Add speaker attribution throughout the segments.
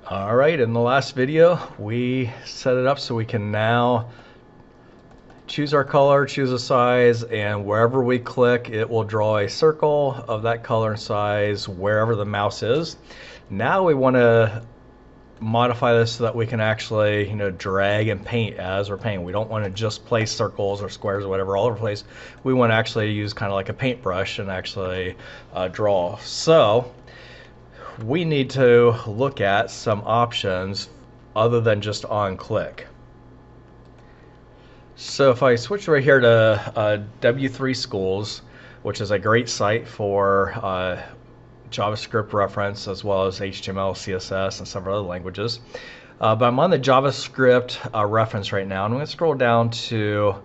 Speaker 1: All right, in the last video, we set it up so we can now choose our color, choose a size, and wherever we click, it will draw a circle of that color and size wherever the mouse is. Now we want to modify this so that we can actually, drag and paint as we're painting. We don't want to just place circles or squares or whatever all over the place. We want to actually use kind of like a paintbrush and actually draw. So we need to look at some options other than just on click. So if I switch right here to W3 Schools, which is a great site for JavaScript reference as well as HTML, CSS, and several other languages. But I'm on the JavaScript reference right now, and I'm going to scroll down to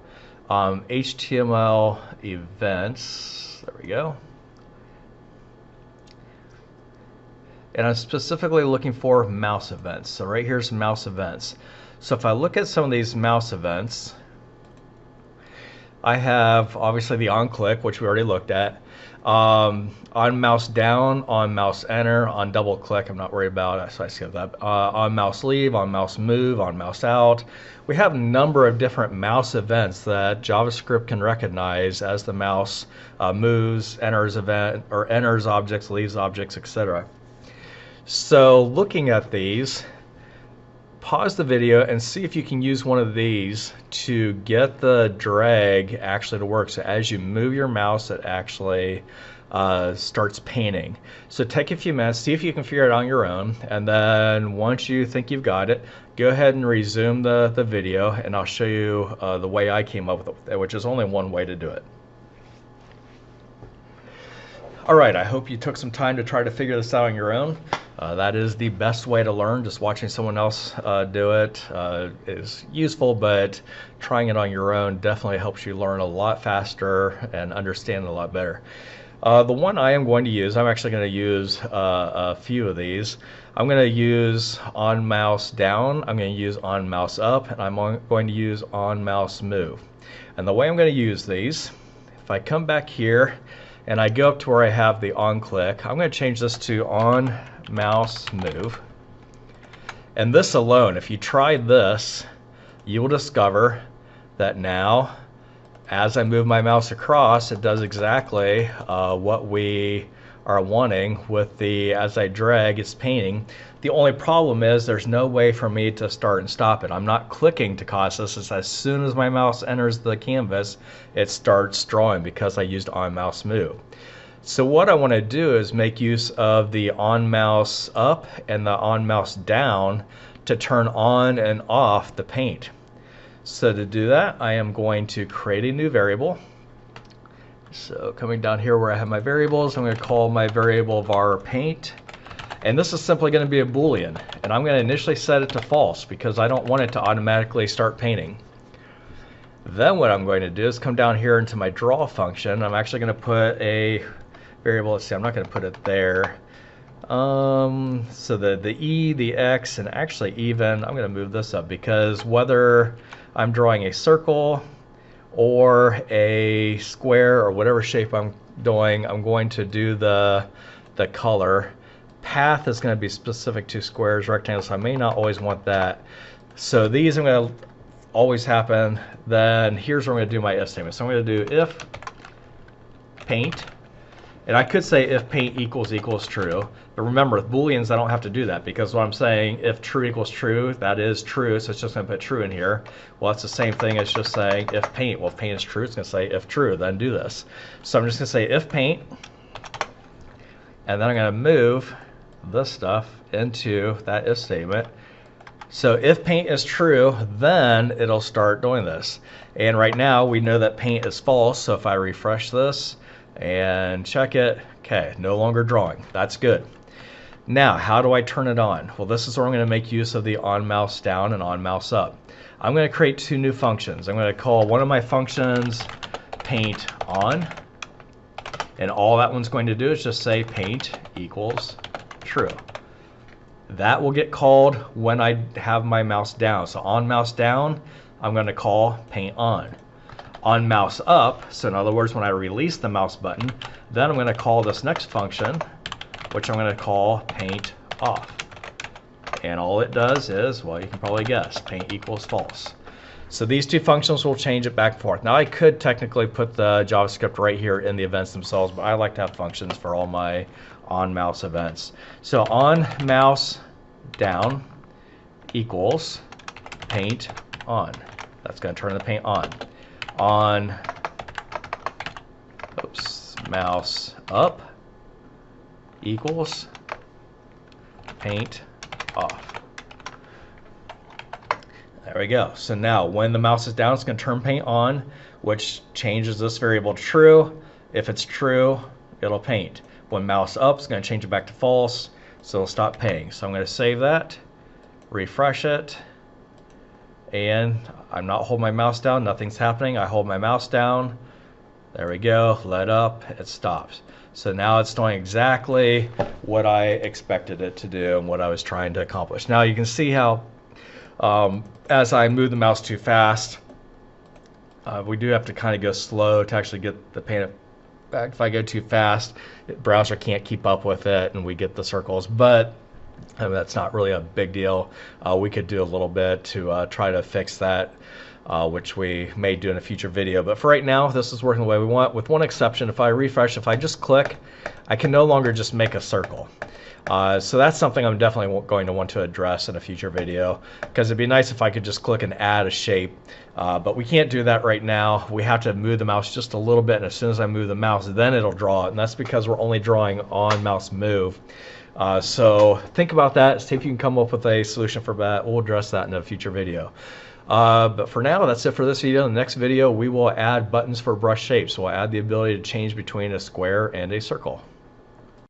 Speaker 1: HTML events. There we go. And I'm specifically looking for mouse events. So right here's mouse events. So if I look at some of these mouse events, I have obviously the on click, which we already looked at. On mouse down, on mouse enter, on double click, I'm not worried about it, so I skip that. On mouse leave, on mouse move, on mouse out. We have a number of different mouse events that JavaScript can recognize as the mouse moves, enters event, or enters objects, leaves objects, etc. So looking at these, pause the video and see if you can use one of these to get the drag actually to work. So as you move your mouse, it actually starts painting. So take a few minutes, see if you can figure it out on your own, and then once you think you've got it, go ahead and resume the video, and I'll show you the way I came up with it, which is only one way to do it. Alright, I hope you took some time to try to figure this out on your own. That is the best way to learn. Just watching someone else do it is useful, but trying it on your own definitely helps you learn a lot faster and understand it a lot better. The one I am going to use, I'm actually going to use a few of these. I'm going to use on mouse down, I'm going to use on mouse up, and I'm going to use on mouse move. And the way I'm going to use these, if I come back here and I go up to where I have the on click, I'm going to change this to on mouse move. And this alone, if you try this, you will discover that now as I move my mouse across, it does exactly what we are wanting with the, as I drag, it's painting. The only problem is there's no way for me to start and stop it. I'm not clicking to cause this. It's as soon as my mouse enters the canvas, it starts drawing because I used on mouse move. So what I want to do is make use of the on mouse up and the on mouse down to turn on and off the paint. So to do that, I am going to create a new variable. So coming down here where I have my variables, I'm going to call my variable var paint. And this is simply going to be a Boolean. And I'm going to initially set it to false because I don't want it to automatically start painting. Then what I'm going to do is come down here into my draw function. I'm actually going to put a variable, let's see, I'm not going to put it there. So the E, the X, and actually even, I'm going to move this up because whether I'm drawing a circle or a square or whatever shape I'm doing, I'm going to do the color. Path is going to be specific to squares, rectangles, so I may not always want that. So these I'm going to always happen. Then here's where I'm going to do my if statement. So I'm going to do if paint. And I could say if paint equals true, but remember with Booleans I don't have to do that because what I'm saying, if true equals true, that is true, so it's just going to put true in here. Well, that's the same thing as just saying if paint. Well, if paint is true, it's going to say if true, then do this. So I'm just going to say if paint, and then I'm going to move this stuff into that if statement. So if paint is true, then it'll start doing this. And right now we know that paint is false, so if I refresh this and check it, okay, no longer drawing. That's good. Now, how do I turn it on? Well, this is where I'm going to make use of the on mouse down and on mouse up. I'm going to create two new functions. I'm going to call one of my functions paint on, and all that one's going to do is just say paint equals true. That will get called when I have my mouse down. So on mouse down, I'm going to call paint on. On mouse up, so in other words, when I release the mouse button, then I'm going to call this next function, which I'm going to call paint off. And all it does is, well, you can probably guess, paint equals false. So these two functions will change it back and forth. Now I could technically put the JavaScript right here in the events themselves, but I like to have functions for all my on mouse events. So on mouse down equals paint on. That's going to turn the paint on. On mouse up equals paint off. There we go. So now when the mouse is down, it's going to turn paint on, which changes this variable to true. If it's true, it'll paint. When mouse up, it's going to change it back to false, so it'll stop painting. So I'm going to save that, refresh it, and I'm not holding my mouse down. Nothing's happening. I hold my mouse down. There we go. Let up. It stops. So now it's doing exactly what I expected it to do and what I was trying to accomplish. Now you can see how as I move the mouse too fast, we do have to kind of go slow to actually get the paint back. If I go too fast, the browser can't keep up with it and we get the circles, but that's not really a big deal. We could do a little bit to try to fix that, which we may do in a future video. But for right now, this is working the way we want, with one exception. If I refresh, if I just click, I can no longer just make a circle. So that's something I'm definitely going to want to address in a future video, because it'd be nice if I could just click and add a shape, but we can't do that right now. We have to move the mouse just a little bit, and as soon as I move the mouse, then it'll draw it, and that's because we're only drawing on mouse move. So think about that, see if you can come up with a solution for that. We'll address that in a future video. But for now, that's it for this video. In the next video, we will add buttons for brush shapes. So we'll add the ability to change between a square and a circle.